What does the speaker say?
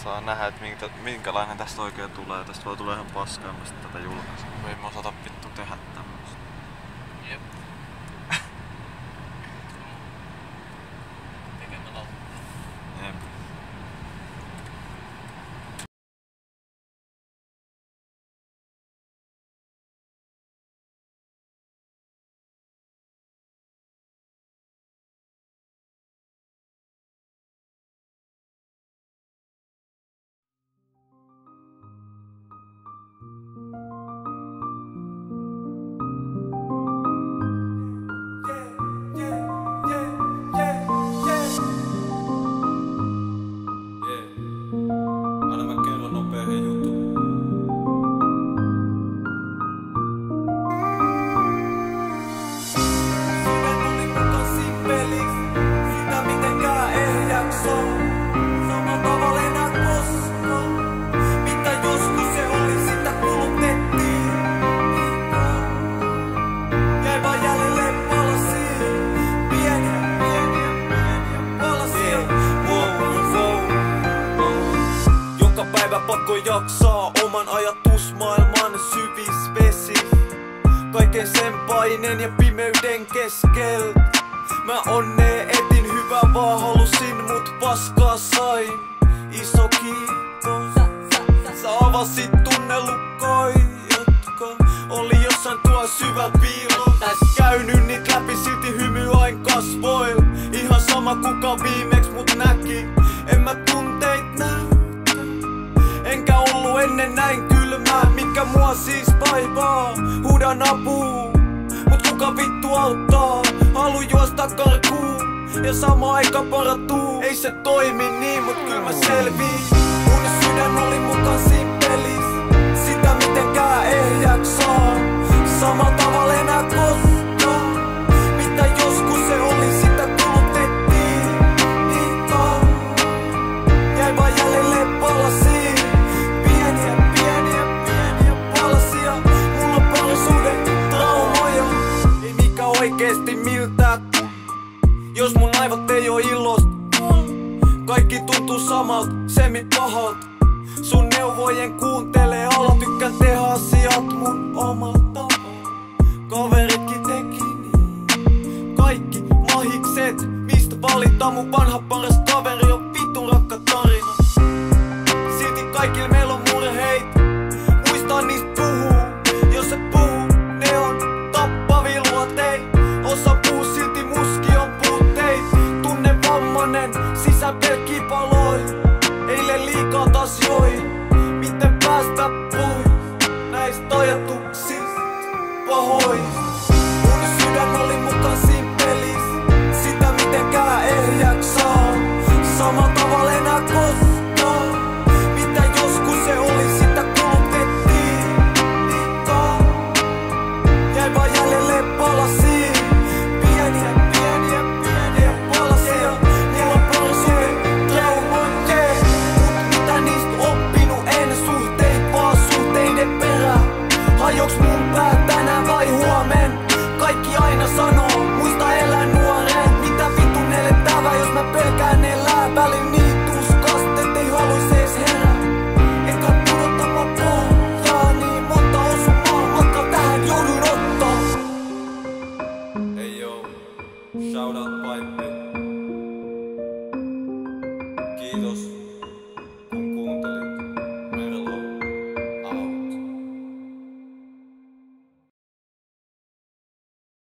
Saa nähdä, että minkälainen tästä oikein tulee. Tästä voi tulla ihan paskaa, jos tätä julkaisen. Ei mä osata vittu tehdä tämmöstä. Jep. Tekemällä. Jep. Pakko jaksaa oman ajatusmaailman syvis vesi. Kaiken sen paineen ja pimeyden keskeltä mä onnea etin, hyvää vaan halusin, mut paskaa sain. Iso kiitos. Sä avasit tunnelukkoja, jotka oli jossain tuo syvä piilo. Käynyt niit läpi, silti hymy ain kasvoil. Ihan sama kuka viimeks mut näki. En mä tunteit näy. Enkä ollu ennen näin kylmää, mikä mua siis vaivaa. Huudan apuun, mut kuka vittu auttaa? Halu juosta karkuun ja sama aika paratuu. Ei se toimi niin, mut kyl mä selviin. Mun sydän oli mukaan simpelis, sitä mitenkään ehjäks saa. Samalla tavalla enää koskaan, mitä joskus se oli, sitä kulutettiin. Niin kauan, jäi vaan jäljelle palasia. Oikeesti miltä, jos mun aivot ei oo ilost. Kaikki tuntuu samalta, semmi pahalta. Sun neuvojen kuuntelee ala, tykkään tehdä asiat mun omalla tavalla. Kaveritkin teki niin, kaikki mahikset. Mistä valittaa mun vanha paras kaveri on vitun rakka tarina. Silti kaikilla meillä on murheita, muistaa niistä puhuu. Jos et puhu, ne on tappavia luoteita. Osa puu, silti muski on puutteita. Tunne vammanen, sisä pelkkii paloi. Eilen liikaa taas joi.